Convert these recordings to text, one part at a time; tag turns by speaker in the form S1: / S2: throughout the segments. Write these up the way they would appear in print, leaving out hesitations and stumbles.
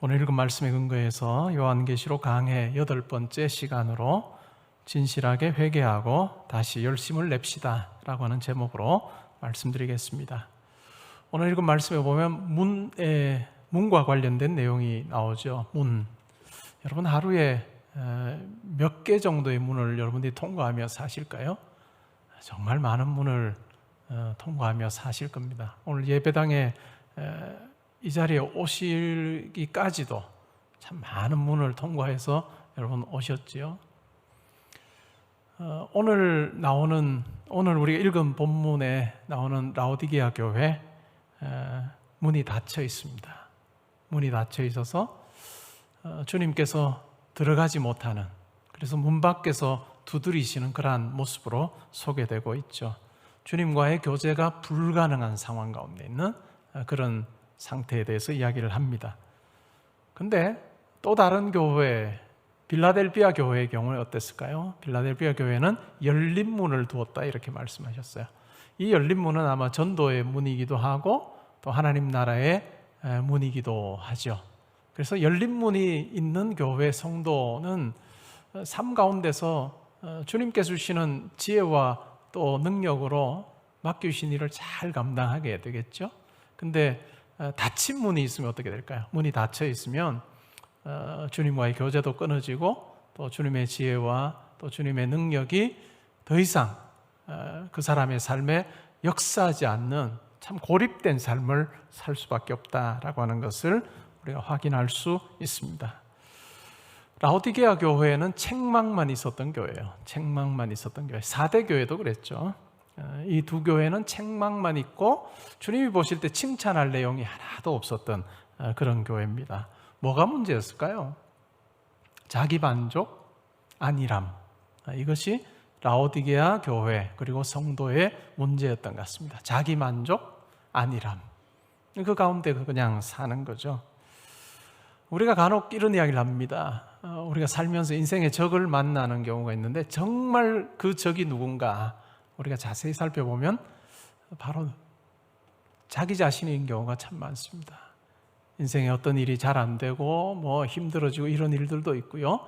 S1: 오늘 읽은 말씀에 근거해서 요한계시록 강해 8번째 시간으로 진실하게 회개하고 다시 열심을 냅시다 라고 하는 제목으로 말씀드리겠습니다. 오늘 읽은 말씀에 보면 문과 관련된 내용이 나오죠. 문. 여러분 하루에 몇 개 정도의 문을 여러분들이 통과하며 사실까요? 정말 많은 문을 통과하며 사실 겁니다. 오늘 예배당에 이 자리에 오시기까지도 참 많은 문을 통과해서 여러분 오셨지요. 오늘 우리가 읽은 본문에 나오는 라오디게아 교회 문이 닫혀 있습니다. 문이 닫혀 있어서 주님께서 들어가지 못하는, 그래서 문 밖에서 두드리시는 그러한 모습으로 소개되고 있죠. 주님과의 교제가 불가능한 상황 가운데 있는 그런 상태에 대해서 이야기를 합니다. 근데 또 다른 교회, 빌라델비아 교회의 경우는 어땠을까요? 빌라델비아 교회는 열린 문을 두었다 이렇게 말씀하셨어요. 이 열린 문은 아마 전도의 문이기도 하고 또 하나님 나라의 문이기도 하죠. 그래서 열린 문이 있는 교회 성도는 삶 가운데서 주님께서 주시는 지혜와 또 능력으로 맡기신 일을 잘 감당하게 되겠죠. 근데 닫힌 문이 있으면 어떻게 될까요? 문이 닫혀 있으면 주님과의 교제도 끊어지고 또 주님의 지혜와 또 주님의 능력이 더 이상 그 사람의 삶에 역사하지 않는 참 고립된 삶을 살 수밖에 없다라고 하는 것을 우리가 확인할 수 있습니다. 라오디게아 교회는 책망만 있었던 교회예요. 책망만 있었던 교회. 4대 교회도 그랬죠. 이 두 교회는 책망만 있고 주님이 보실 때 칭찬할 내용이 하나도 없었던 그런 교회입니다. 뭐가 문제였을까요? 자기 만족, 안일함. 이것이 라오디게아 교회 그리고 성도의 문제였던 것 같습니다. 자기 만족, 안일함. 그 가운데 그냥 사는 거죠. 우리가 간혹 이런 이야기를 합니다. 우리가 살면서 인생의 적을 만나는 경우가 있는데 정말 그 적이 누군가 우리가 자세히 살펴보면 바로 자기 자신인 경우가 참 많습니다. 인생에 어떤 일이 잘 안 되고 뭐 힘들어지고 이런 일들도 있고요.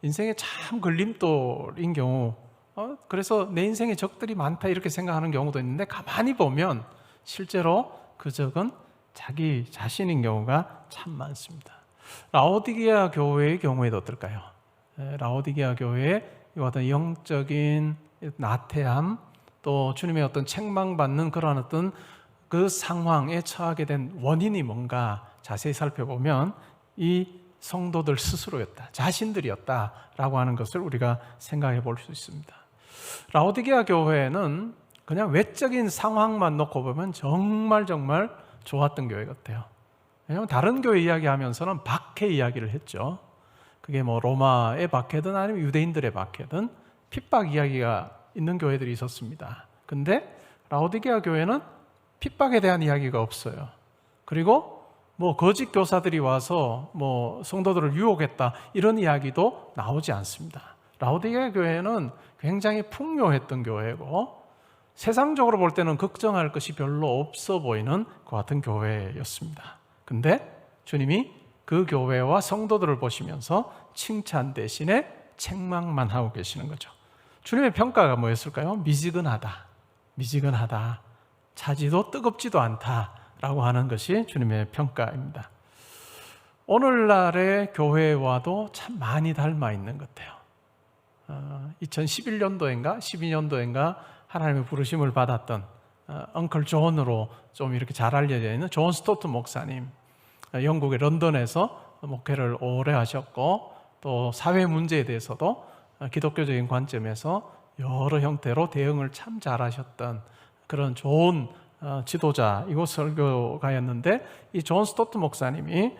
S1: 인생에 참 걸림돌인 경우, 그래서 내 인생에 적들이 많다 이렇게 생각하는 경우도 있는데 가만히 보면 실제로 그 적은 자기 자신인 경우가 참 많습니다. 라오디게아 교회의 경우에도 어떨까요? 라오디게아 교회의 어떤 영적인 나태함, 또 주님의 어떤 책망받는 그런 어떤 그 상황에 처하게 된 원인이 뭔가 자세히 살펴보면 이 성도들 스스로였다, 자신들이었다라고 하는 것을 우리가 생각해 볼 수 있습니다. 라오디게아 교회는 그냥 외적인 상황만 놓고 보면 정말 좋았던 교회 같아요. 왜냐하면 다른 교회 이야기하면서는 박해 이야기를 했죠. 그게 뭐 로마의 박해든 아니면 유대인들의 박해든 핍박 이야기가 있는 교회들이 있었습니다. 근데 라오디게아 교회는 핍박에 대한 이야기가 없어요. 그리고 뭐 거짓 교사들이 와서 뭐 성도들을 유혹했다 이런 이야기도 나오지 않습니다. 라오디게아 교회는 굉장히 풍요했던 교회고 세상적으로 볼 때는 걱정할 것이 별로 없어 보이는 그 같은 교회였습니다. 근데 주님이 그 교회와 성도들을 보시면서 칭찬 대신에 책망만 하고 계시는 거죠. 주님의 평가가 뭐였을까요? 미지근하다, 차지도 뜨겁지도 않다라고 하는 것이 주님의 평가입니다. 오늘날의 교회와도 참 많이 닮아 있는 것 같아요. 2011년도인가 12년도인가 하나님의 부르심을 받았던 엉클 존으로 좀 이렇게 잘 알려져 있는 존 스토트 목사님, 영국의 런던에서 목회를 오래 하셨고 또 사회 문제에 대해서도 기독교적인 관점에서 여러 형태로 대응을 참 잘하셨던 그런 좋은 지도자이고 설교가였는데 이 존 스토트 목사님이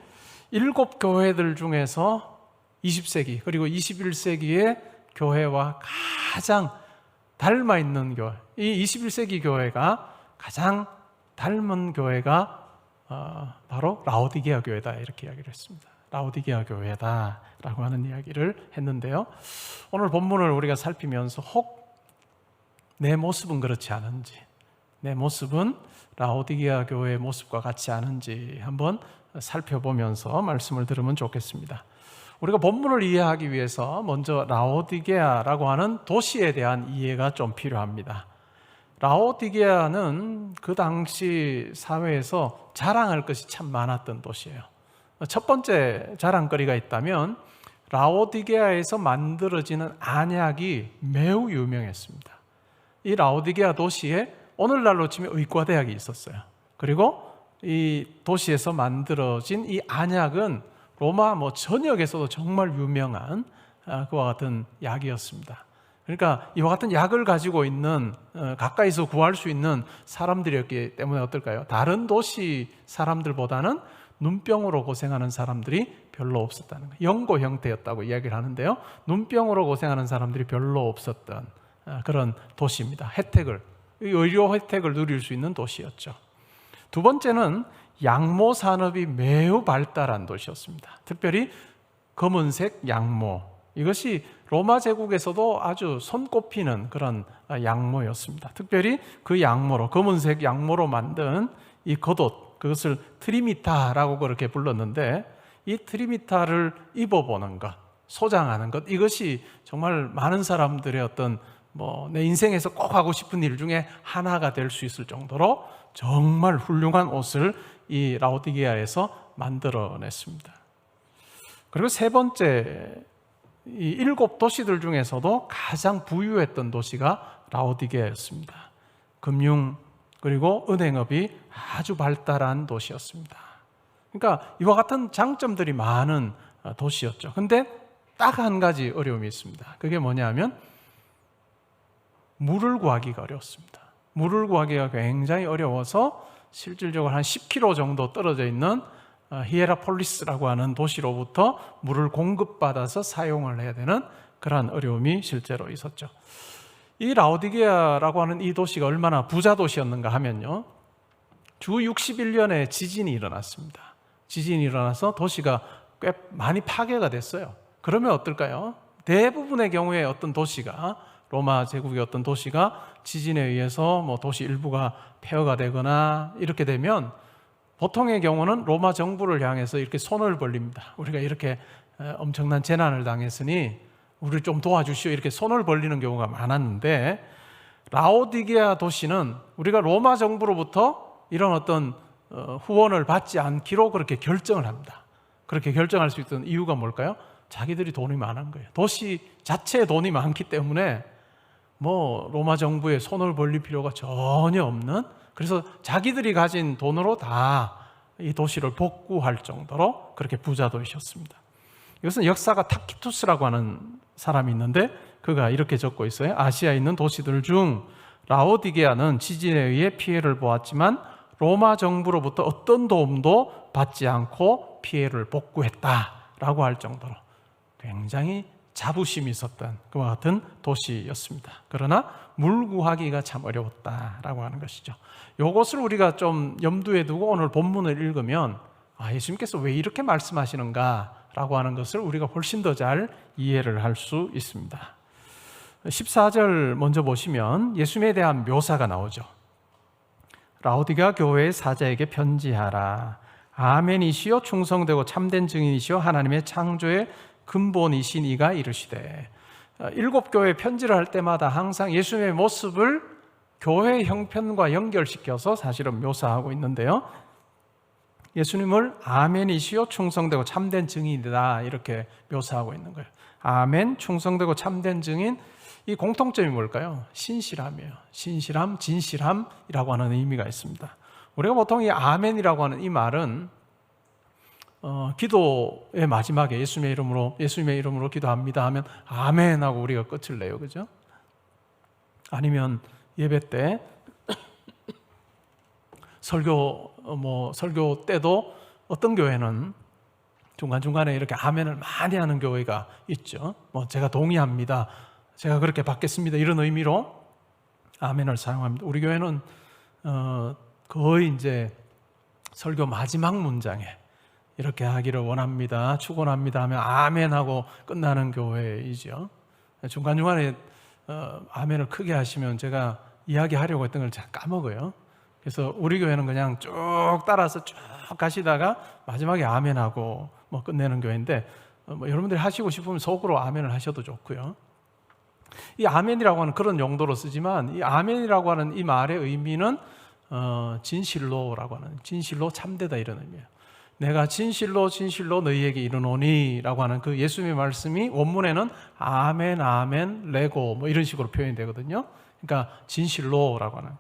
S1: 7교회들 중에서 20세기 그리고 21세기의 교회와 가장 닮아 있는 교회, 이 21세기 교회가 가장 닮은 교회가 바로 라오디게아 교회다 이렇게 이야기를 했습니다. 라오디게아 교회다라고 하는 이야기를 했는데요. 오늘 본문을 우리가 살피면서 혹 내 모습은 그렇지 않은지, 내 모습은 라오디게아 교회의 모습과 같지 않은지 한번 살펴보면서 말씀을 들으면 좋겠습니다. 우리가 본문을 이해하기 위해서 먼저 라오디게아라고 하는 도시에 대한 이해가 좀 필요합니다. 라오디게아는 그 당시 사회에서 자랑할 것이 참 많았던 도시예요. 첫 번째 자랑거리가 있다면 라오디게아에서 만들어지는 안약이 매우 유명했습니다. 이 라오디게아 도시에 오늘날로 치면 의과대학이 있었어요. 그리고 이 도시에서 만들어진 이 안약은 로마 전역에서도 정말 유명한 그와 같은 약이었습니다. 그러니까 이와 같은 약을 가지고 있는 가까이서 구할 수 있는 사람들이었기 때문에 어떨까요? 다른 도시 사람들보다는 눈병으로 고생하는 사람들이 별로 없었다는 거예요. 연고 형태였다고 이야기를 하는데요, 눈병으로 고생하는 사람들이 별로 없었던 그런 도시입니다. 의료 혜택을 누릴 수 있는 도시였죠. 두 번째는 양모 산업이 매우 발달한 도시였습니다. 특별히 검은색 양모, 이것이 로마 제국에서도 아주 손꼽히는 그런 양모였습니다. 특별히 그 양모로, 검은색 양모로 만든 이 겉옷, 그것을 트리미타라고 그렇게 불렀는데, 이 트리미타를 입어보는 것, 소장하는 것, 이것이 정말 많은 사람들의 어떤 내 인생에서 꼭 하고 싶은 일 중에 하나가 될 수 있을 정도로 정말 훌륭한 옷을 이 라오디게아에서 만들어냈습니다. 그리고 세 번째, 이 7도시들 중에서도 가장 부유했던 도시가 라오디게아였습니다. 금융 그리고 은행업이 아주 발달한 도시였습니다. 그러니까 이와 같은 장점들이 많은 도시였죠. 근데 딱 한 가지 어려움이 있습니다. 그게 뭐냐면 물을 구하기가 어려웠습니다. 물을 구하기가 굉장히 어려워서 실질적으로 한 10km 정도 떨어져 있는 히에라폴리스라고 하는 도시로부터 물을 공급받아서 사용을 해야 되는 그러한 어려움이 실제로 있었죠. 이 라오디게아라고 하는 이 도시가 얼마나 부자 도시였는가 하면요, 주 61년에 지진이 일어났습니다. 지진이 일어나서 도시가 꽤 많이 파괴가 됐어요. 그러면 어떨까요? 대부분의 경우에 어떤 도시가, 로마 제국의 어떤 도시가 지진에 의해서 도시 일부가 폐허가 되거나 이렇게 되면 보통의 경우는 로마 정부를 향해서 이렇게 손을 벌립니다. 우리가 이렇게 엄청난 재난을 당했으니 우리를 좀 도와주시오, 이렇게 손을 벌리는 경우가 많았는데, 라오디게아 도시는 우리가 로마 정부로부터 이런 어떤 후원을 받지 않기로 그렇게 결정을 합니다. 그렇게 결정할 수 있던 이유가 뭘까요? 자기들이 돈이 많은 거예요. 도시 자체에 돈이 많기 때문에 로마 정부에 손을 벌릴 필요가 전혀 없는, 그래서 자기들이 가진 돈으로 다 이 도시를 복구할 정도로 그렇게 부자 도시였습니다. 이것은 역사가 타키투스라고 하는 사람이 있는데 그가 이렇게 적고 있어요. 아시아에 있는 도시들 중 라오디게아는 지진에 의해 피해를 보았지만 로마 정부로부터 어떤 도움도 받지 않고 피해를 복구했다라고 할 정도로 굉장히 자부심이 있었던 그와 같은 도시였습니다. 그러나 물 구하기가 참 어려웠다라고 하는 것이죠. 이것을 우리가 좀 염두에 두고 오늘 본문을 읽으면 예수님께서 왜 이렇게 말씀하시는가라고 하는 것을 우리가 훨씬 더 잘 이해를 할 수 있습니다. 14절 먼저 보시면 예수님에 대한 묘사가 나오죠. 라오디게아 교회의 사자에게 편지하라. 아멘이시요 충성되고 참된 증인이시요 하나님의 창조의 근본이신 이가 이르시되. 7교회 편지를 할 때마다 항상 예수님의 모습을 교회 형편과 연결시켜서 사실은 묘사하고 있는데요, 예수님을 아멘이시요 충성되고 참된 증인이다 이렇게 묘사하고 있는 거예요. 아멘, 충성되고 참된 증인, 이 공통점이 뭘까요? 신실함이에요. 신실함, 진실함이라고 하는 의미가 있습니다. 우리가 보통 이 아멘이라고 하는 이 말은 기도의 마지막에 예수님의 이름으로 기도합니다 하면 아멘 하고 우리가 끝을 내요, 그죠? 아니면 예배 때 설교 때도 어떤 교회는 중간중간에 이렇게 아멘을 많이 하는 교회가 있죠. 제가 동의합니다, 제가 그렇게 받겠습니다, 이런 의미로 아멘을 사용합니다. 우리 교회는 거의 이제 설교 마지막 문장에 이렇게 하기를 원합니다, 축원합니다 하면 아멘 하고 끝나는 교회이죠. 중간중간에 아멘을 크게 하시면 제가 이야기하려고 했던 걸 잘 까먹어요. 그래서 우리 교회는 그냥 쭉 따라서 쭉 가시다가 마지막에 아멘하고 뭐 끝내는 교회인데, 뭐 여러분들이 하시고 싶으면 속으로 아멘을 하셔도 좋고요. 이 아멘이라고 하는 그런 용도로 쓰지만, 이 아멘이라고 하는 이 말의 의미는 진실로라고 하는, 진실로 참되다 이런 의미예요. 내가 진실로 너희에게 이르노니 라고 하는 그 예수님의 말씀이 원문에는 아멘, 아멘, 레고 뭐 이런 식으로 표현이 되거든요. 그러니까 진실로라고 하는,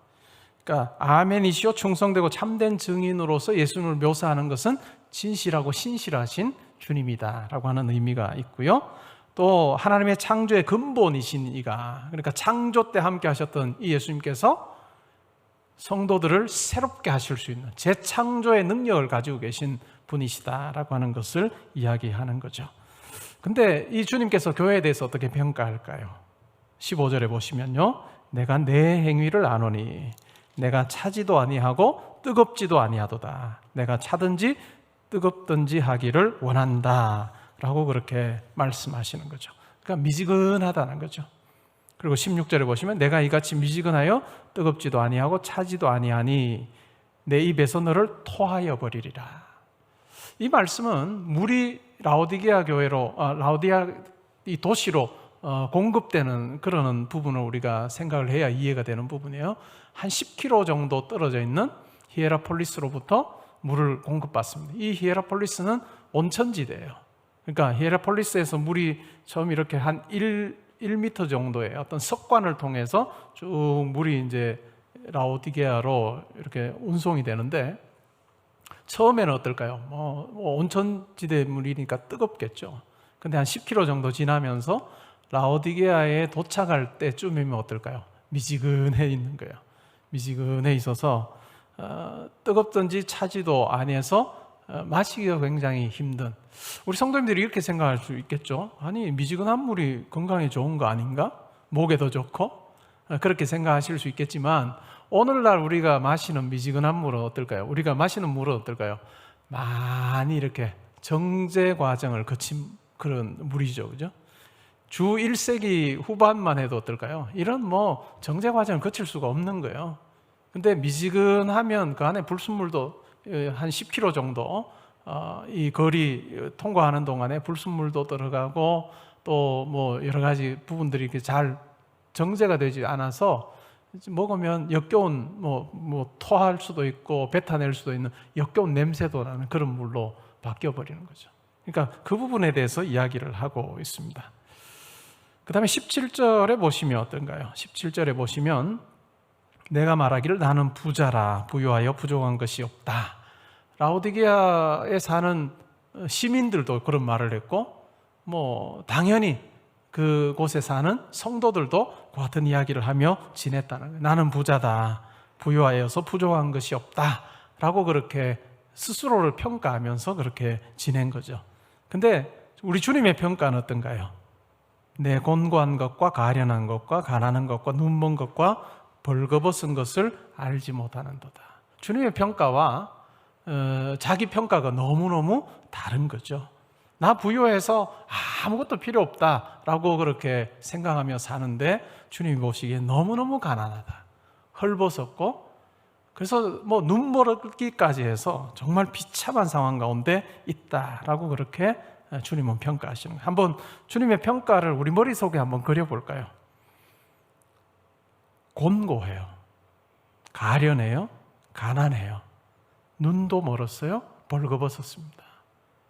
S1: 그러니까 아멘이시오 충성되고 참된 증인으로서 예수님을 묘사하는 것은 진실하고 신실하신 주님이다 라고 하는 의미가 있고요. 또 하나님의 창조의 근본이신 이가, 그러니까 창조 때 함께 하셨던 이 예수님께서 성도들을 새롭게 하실 수 있는 재창조의 능력을 가지고 계신 분이시다라고 하는 것을 이야기하는 거죠. 근데 이 주님께서 교회에 대해서 어떻게 평가할까요? 15절에 보시면요, 내가 내 행위를 아노니 내가 차지도 아니하고 뜨겁지도 아니하도다. 내가 차든지 뜨겁든지 하기를 원한다 라고 그렇게 말씀하시는 거죠. 그러니까 미지근하다는 거죠. 그리고 16절에 보시면 내가 이같이 미지근하여 뜨겁지도 아니하고 차지도 아니하니 내 입에서 너를 토하여 버리리라. 이 말씀은 물이 라오디게아 교회로, 라오디게아 이 도시로 공급되는 그런 부분을 우리가 생각을 해야 이해가 되는 부분이에요. 한 10km 정도 떨어져 있는 히에라폴리스로부터 물을 공급받습니다. 이 히에라폴리스는 온천지대예요. 그러니까 히에라폴리스에서 물이 처음 이렇게 한 1m 정도의 어떤 석관을 통해서 쭉 물이 이제 라오디게아로 이렇게 운송이 되는데, 처음에는 어떨까요? 온천지대 물이니까 뜨겁겠죠. 근데 한 10km 정도 지나면서 라오디게아에 도착할 때쯤이면 어떨까요? 미지근해 있는 거예요. 미지근해 있어서 뜨겁든지 차지도 아니해서 마시기가 굉장히 힘든, 우리 성도님들이 이렇게 생각할 수 있겠죠. 아니, 미지근한 물이 건강에 좋은 거 아닌가? 목에도 좋고, 그렇게 생각하실 수 있겠지만, 오늘날 우리가 마시는 미지근한 물은 어떨까요? 우리가 마시는 물은 어떨까요? 많이 이렇게 정제 과정을 거친 그런 물이죠, 그죠? 주 1세기 후반만 해도 어떨까요? 이런 뭐 정제 과정을 거칠 수가 없는 거예요. 근데 미지근하면 그 안에 불순물도 한 10km 정도 이 거리 통과하는 동안에 불순물도 들어가고 또 뭐 여러 가지 부분들이 이렇게 잘 정제가 되지 않아서 먹으면 역겨운 뭐 토할 수도 있고 뱉어낼 수도 있는 역겨운 냄새도 나는 그런 물로 바뀌어 버리는 거죠. 그러니까 그 부분에 대해서 이야기를 하고 있습니다. 그 다음에 17절에 보시면 어떤가요? 17절에 보시면 내가 말하기를 나는 부자라 부유하여 부족한 것이 없다. 라오디게아에 사는 시민들도 그런 말을 했고, 뭐 당연히 그곳에 사는 성도들도 그 같은 이야기를 하며 지냈다는 거예요. 나는 부자다, 부유하여서 부족한 것이 없다 라고 그렇게 스스로를 평가하면서 그렇게 지낸 거죠. 근데 우리 주님의 평가는 어떤가요? 내 곤고한 것과 가련한 것과 가난한 것과 눈먼 것과 벌거벗은 것을 알지 못하는도다. 주님의 평가와 자기 평가가 너무너무 다른 거죠. 나 부유해서 아무것도 필요 없다라고 그렇게 생각하며 사는데, 주님이 보시기에 너무너무 가난하다, 헐벗었고, 그래서 뭐 눈멀기까지 해서 정말 비참한 상황 가운데 있다라고 그렇게 주님은 평가하시는 거예요. 한번 주님의 평가를 우리 머릿속에 한번 그려볼까요? 곤고해요, 가련해요, 가난해요, 눈도 멀었어요, 벌거벗었습니다.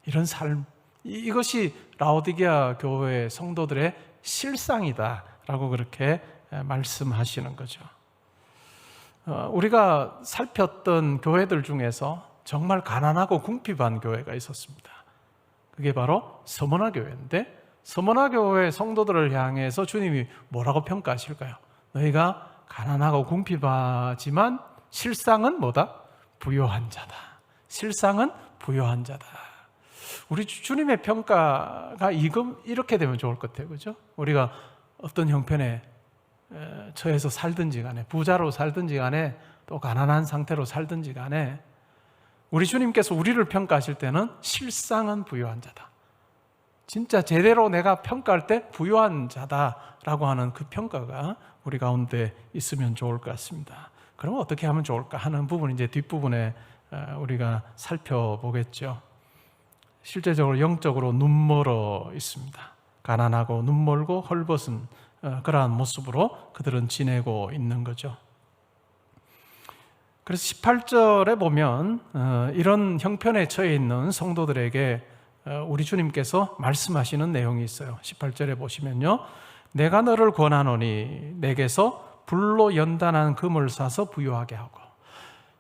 S1: 이런 삶, 이것이 라오디게아 교회 성도들의 실상이다라고 그렇게 말씀하시는 거죠. 우리가 살폈던 교회들 중에서 정말 가난하고 궁핍한 교회가 있었습니다. 그게 바로 서머나 교회인데, 서머나 교회 성도들을 향해서 주님이 뭐라고 평가하실까요? 너희가 가난하고 궁핍하지만 실상은 뭐다? 부유한 자다. 실상은 부유한 자다. 우리 주님의 평가가 이렇게 되면 좋을 것 같아요, 그죠? 우리가 어떤 형편에 처해서 살든지 간에, 부자로 살든지 간에, 또 가난한 상태로 살든지 간에, 우리 주님께서 우리를 평가하실 때는 실상은 부유한 자다, 진짜 제대로 내가 평가할 때 부유한 자다라고 하는 그 평가가 우리 가운데 있으면 좋을 것 같습니다. 그러면 어떻게 하면 좋을까 하는 부분 이제 뒷부분에 우리가 살펴보겠죠. 실제적으로 영적으로 눈멀어 있습니다. 가난하고 눈멀고 헐벗은 그러한 모습으로 그들은 지내고 있는 거죠. 그래서 18절에 보면 이런 형편에 처해 있는 성도들에게 우리 주님께서 말씀하시는 내용이 있어요. 18절에 보시면요, 내가 너를 권하노니 내게서 불로 연단한 금을 사서 부유하게 하고.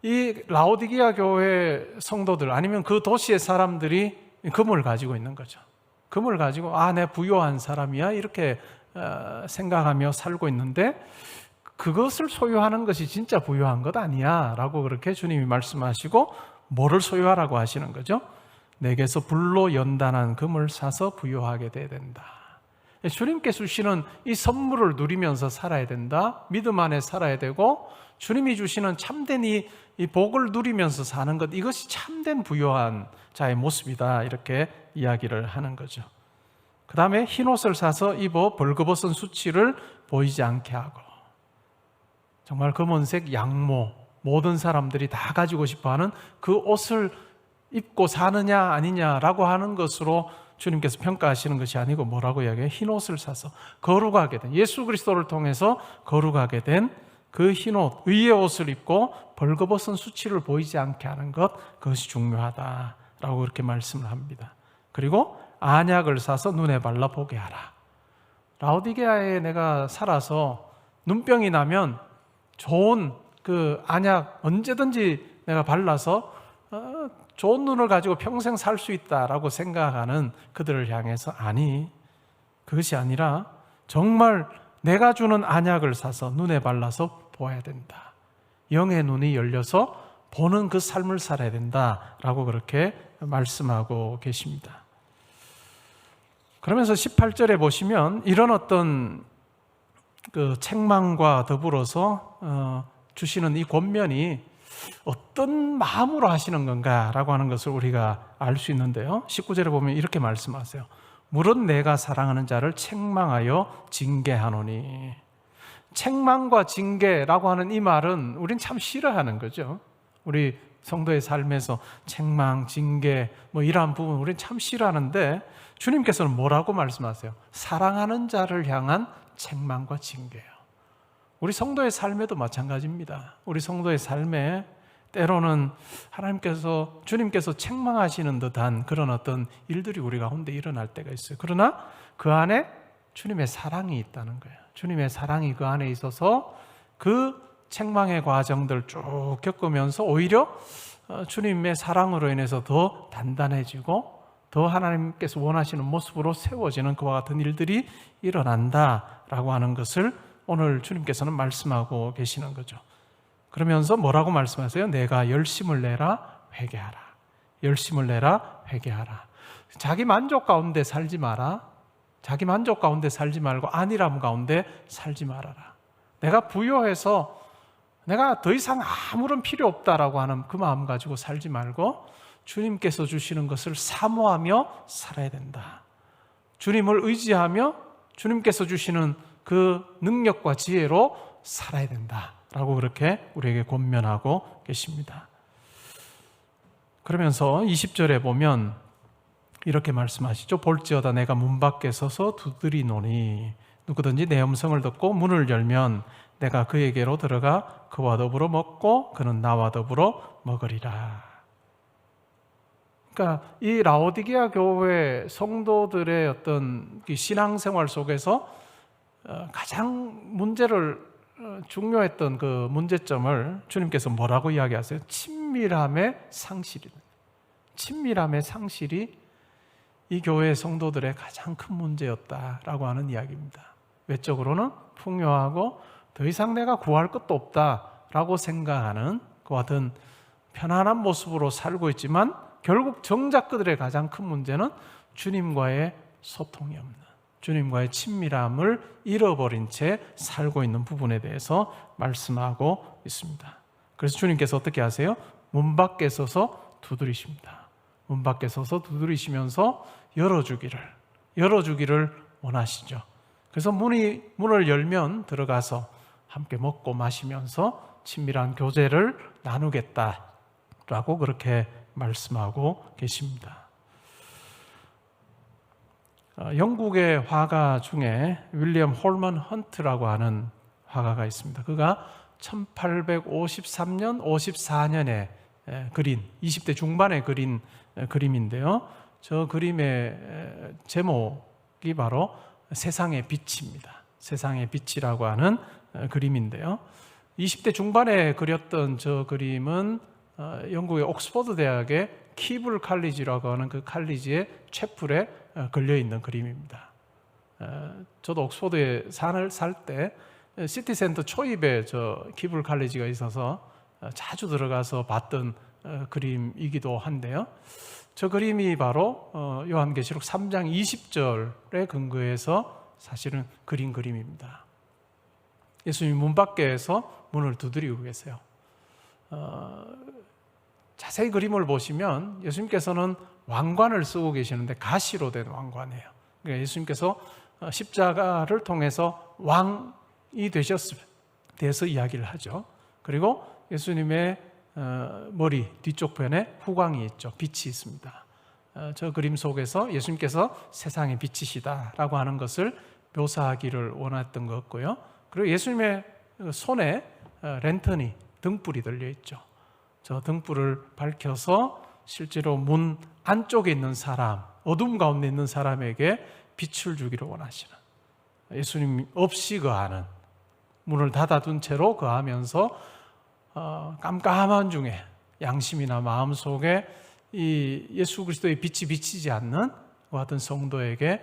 S1: 이 라오디게아 교회 성도들 아니면 그 도시의 사람들이 금을 가지고 있는 거죠. 금을 가지고 내 부유한 사람이야 이렇게 생각하며 살고 있는데, 그것을 소유하는 것이 진짜 부유한 것 아니야 라고 그렇게 주님이 말씀하시고, 뭐를 소유하라고 하시는 거죠? 내게서 불로 연단한 금을 사서 부유하게 돼야 된다. 주님께서 주시는 이 선물을 누리면서 살아야 된다. 믿음 안에 살아야 되고, 주님이 주시는 참된 이 복을 누리면서 사는 것, 이것이 참된 부유한 자의 모습이다, 이렇게 이야기를 하는 거죠. 그 다음에 흰 옷을 사서 입어 벌거벗은 수치를 보이지 않게 하고. 정말 검은색 양모, 모든 사람들이 다 가지고 싶어하는 그 옷을 입고 사느냐 아니냐라고 하는 것으로 주님께서 평가하시는 것이 아니고 뭐라고 이야기해요? 흰 옷을 사서 거룩하게 된, 예수 그리스도를 통해서 거룩하게 된 그 흰 옷, 의의 옷을 입고 벌거벗은 수치를 보이지 않게 하는 것, 그것이 중요하다라고 그렇게 말씀을 합니다. 그리고 안약을 사서 눈에 발라 보게 하라. 라오디게아에 내가 살아서 눈병이 나면 좋은 그 안약 언제든지 내가 발라서 좋은 눈을 가지고 평생 살 수 있다라고 생각하는 그들을 향해서, 아니, 그것이 아니라 정말 내가 주는 안약을 사서 눈에 발라서 보아야 된다. 영의 눈이 열려서 보는 그 삶을 살아야 된다라고 그렇게 말씀하고 계십니다. 그러면서 18절에 보시면 이런 어떤 그 책망과 더불어서 주시는 이 권면이 어떤 마음으로 하시는 건가라고 하는 것을 우리가 알 수 있는데요, 19절에 보면 이렇게 말씀하세요. 물은 내가 사랑하는 자를 책망하여 징계하노니. 책망과 징계라고 하는 이 말은 우린 참 싫어하는 거죠. 우리 성도의 삶에서 책망, 징계 이러한 부분 우린 참 싫어하는데, 주님께서는 뭐라고 말씀하세요? 사랑하는 자를 향한 책망과 징계예요. 우리 성도의 삶에도 마찬가지입니다. 우리 성도의 삶에 때로는 하나님께서, 주님께서 책망하시는 듯한 그런 어떤 일들이 우리 가운데 일어날 때가 있어요. 그러나 그 안에 주님의 사랑이 있다는 거예요. 주님의 사랑이 그 안에 있어서 그 책망의 과정들 쭉 겪으면서 오히려 주님의 사랑으로 인해서 더 단단해지고 더 하나님께서 원하시는 모습으로 세워지는 그와 같은 일들이 일어난다라고 하는 것을 오늘 주님께서는 말씀하고 계시는 거죠. 그러면서 뭐라고 말씀하세요? 내가 열심을 내라 회개하라. 열심을 내라 회개하라. 자기 만족 가운데 살지 마라. 자기 만족 가운데 살지 말고 안일함 가운데 살지 말아라. 내가 부요해서 내가 더 이상 아무런 필요 없다라고 하는 그 마음 가지고 살지 말고 주님께서 주시는 것을 사모하며 살아야 된다. 주님을 의지하며 주님께서 주시는 그 능력과 지혜로 살아야 된다라고 그렇게 우리에게 권면하고 계십니다. 그러면서 20절에 보면 이렇게 말씀하시죠. 볼지어다 내가 문 밖에 서서 두드리노니 누구든지 내 음성을 듣고 문을 열면 내가 그에게로 들어가 그와 더불어 먹고 그는 나와 더불어 먹으리라. 그러니까 이 라오디게아 교회 성도들의 어떤 신앙생활 속에서 가장 중요했던 그 문제점을 주님께서 뭐라고 이야기하세요? 친밀함의 상실이다. 친밀함의 상실이 이 교회 성도들의 가장 큰 문제였다라고 하는 이야기입니다. 외적으로는 풍요하고 더 이상 내가 구할 것도 없다라고 생각하는 그와 같은 편안한 모습으로 살고 있지만 결국 정작 그들의 가장 큰 문제는 주님과의 소통이 없는, 주님과의 친밀함을 잃어버린 채 살고 있는 부분에 대해서 말씀하고 있습니다. 그래서 주님께서 어떻게 하세요? 문 밖에 서서 두드리십니다. 문 밖에 서서 두드리시면서 열어주기를 원하시죠. 그래서 문을 열면 들어가서 함께 먹고 마시면서 친밀한 교제를 나누겠다라고 그렇게 말씀하고 계십니다. 영국의 화가 중에 윌리엄 홀먼 헌트라고 하는 화가가 있습니다. 그가 1853년, 54년에 그린 20대 중반에 그린 그림인데요. 저 그림의 제목이 바로 세상의 빛입니다. 세상의 빛이라고 하는 그림인데요. 20대 중반에 그렸던 저 그림은 영국의 옥스퍼드 대학의 키블 칼리지라고 하는 그 칼리지의 채플에 걸려 있는 그림입니다. 저도 옥스퍼드에 살 때 시티센터 초입에 저 키블 칼리지가 있어서 자주 들어가서 봤던 그림이기도 한데요. 저 그림이 바로 요한계시록 3장 20절에 근거해서 사실은 그린 그림입니다. 예수님이 문 밖에서 문을 두드리고 계세요. 자세히 그림을 보시면 예수님께서는 왕관을 쓰고 계시는데 가시로 된 왕관이에요. 그러니까 예수님께서 십자가를 통해서 왕이 되셔서 이야기를 하죠. 그리고 예수님의 머리 뒤쪽 편에 후광이 있죠. 빛이 있습니다. 저 그림 속에서 예수님께서 세상의 빛이시다라고 하는 것을 묘사하기를 원했던 것 같고요. 그리고 예수님의 손에 랜턴이 등불이 들려 있죠. 저 등불을 밝혀서 실제로 문 안쪽에 있는 사람, 어둠 가운데 있는 사람에게 빛을 주기를 원하시는, 예수님 없이 거하는, 문을 닫아둔 채로 거하면서 깜깜한 중에 양심이나 마음속에 이 예수 그리스도의 빛이 비치지 않는 같은 성도에게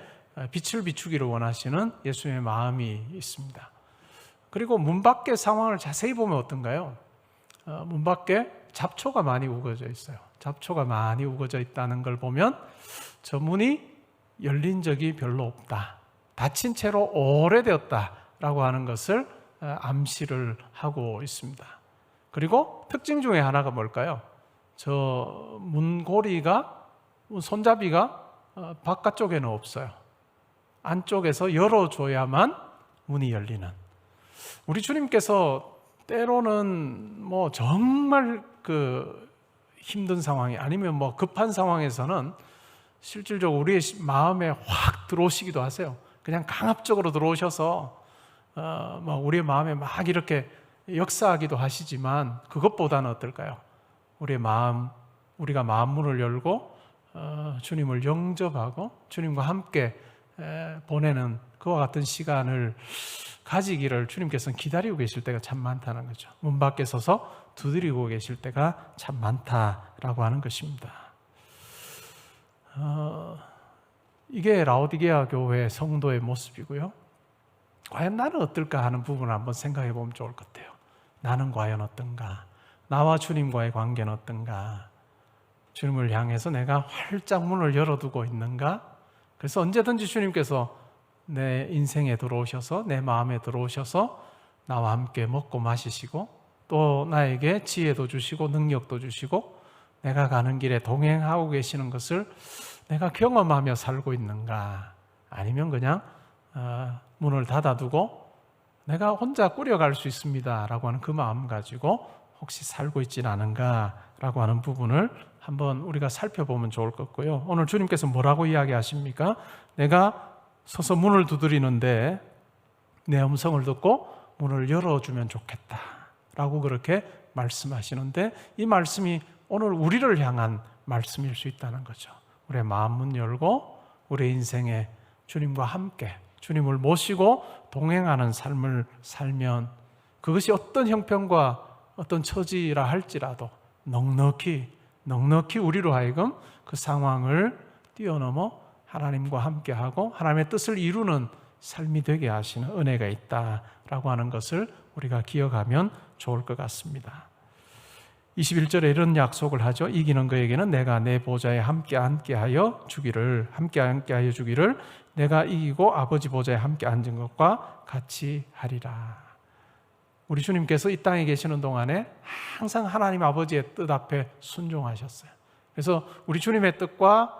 S1: 빛을 비추기를 원하시는 예수님의 마음이 있습니다. 그리고 문 밖의 상황을 자세히 보면 어떤가요? 문 밖에 잡초가 많이 우거져 있어요. 잡초가 많이 우거져 있다는 걸 보면 저 문이 열린 적이 별로 없다, 닫힌 채로 오래되었다라고 하는 것을 암시를 하고 있습니다. 그리고 특징 중에 하나가 뭘까요? 저 문고리가, 손잡이가 바깥쪽에는 없어요. 안쪽에서 열어줘야만 문이 열리는, 우리 주님께서 때로는 뭐 정말 힘든 상황이 아니면 뭐 급한 상황에서는 실질적으로 우리의 마음에 확 들어오시기도 하세요. 그냥 강압적으로 들어오셔서 우리의 마음에 막 이렇게 역사하기도 하시지만, 그것보다는 어떨까요? 우리가 마음 문을 열고 주님을 영접하고 주님과 함께 보내는 그와 같은 시간을 가지기를 주님께서는 기다리고 계실 때가 참 많다는 거죠. 문 밖에 서서 두드리고 계실 때가 참 많다라고 하는 것입니다. 이게 라오디게아 교회 성도의 모습이고요. 과연 나는 어떨까 하는 부분을 한번 생각해 보면 좋을 것 같아요. 나는 과연 어떤가? 나와 주님과의 관계는 어떤가? 주님을 향해서 내가 활짝 문을 열어두고 있는가? 그래서 언제든지 주님께서 내 인생에 들어오셔서, 내 마음에 들어오셔서 나와 함께 먹고 마시시고 또 나에게 지혜도 주시고 능력도 주시고 내가 가는 길에 동행하고 계시는 것을 내가 경험하며 살고 있는가? 아니면 그냥 문을 닫아두고 내가 혼자 꾸려갈 수 있습니다 라고 하는 그 마음 가지고 혹시 살고 있지는 않은가 라고 하는 부분을 한번 우리가 살펴보면 좋을 것 같고요. 오늘 주님께서 뭐라고 이야기하십니까? 내가 서서 문을 두드리는데 내 음성을 듣고 문을 열어주면 좋겠다 라고 그렇게 말씀하시는데, 이 말씀이 오늘 우리를 향한 말씀일 수 있다는 거죠. 우리의 마음 문 열고 우리의 인생에 주님과 함께 주님을 모시고 동행하는 삶을 살면 그것이 어떤 형편과 어떤 처지라 할지라도 넉넉히 우리로 하여금 그 상황을 뛰어넘어 하나님과 함께하고 하나님의 뜻을 이루는 삶이 되게 하시는 은혜가 있다라고 하는 것을 우리가 기억하면 좋을 것 같습니다. 21절에 이런 약속을 하죠. 이기는 그에게는 내가 내 보좌에 함께 하여 주기를, 내가 이기고 아버지 보좌에 함께 앉은 것과 같이 하리라. 우리 주님께서 이 땅에 계시는 동안에 항상 하나님 아버지의 뜻 앞에 순종하셨어요. 그래서 우리 주님의 뜻과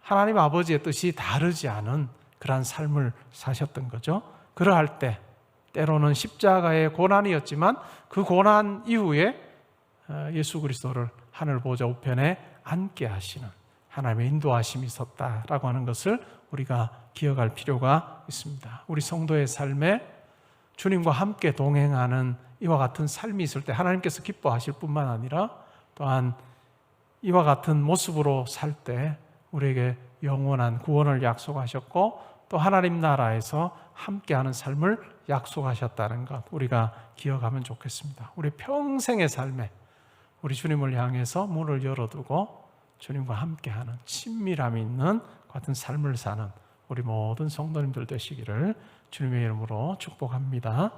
S1: 하나님 아버지의 뜻이 다르지 않은 그러한 삶을 사셨던 거죠. 그러할 때 때로는 십자가의 고난이었지만 그 고난 이후에 예수 그리스도를 하늘 보좌 우편에 앉게 하시는 하나님의 인도하심이 있었다라고 하는 것을 우리가 기억할 필요가 있습니다. 우리 성도의 삶에 주님과 함께 동행하는 이와 같은 삶이 있을 때 하나님께서 기뻐하실 뿐만 아니라 또한 이와 같은 모습으로 살 때 우리에게 영원한 구원을 약속하셨고 또 하나님 나라에서 함께하는 삶을 약속하셨다는 것 우리가 기억하면 좋겠습니다. 우리 평생의 삶에 우리 주님을 향해서 문을 열어두고 주님과 함께하는 친밀함이 있는 같은 삶을 사는 우리 모든 성도님들 되시기를 주님의 이름으로 축복합니다.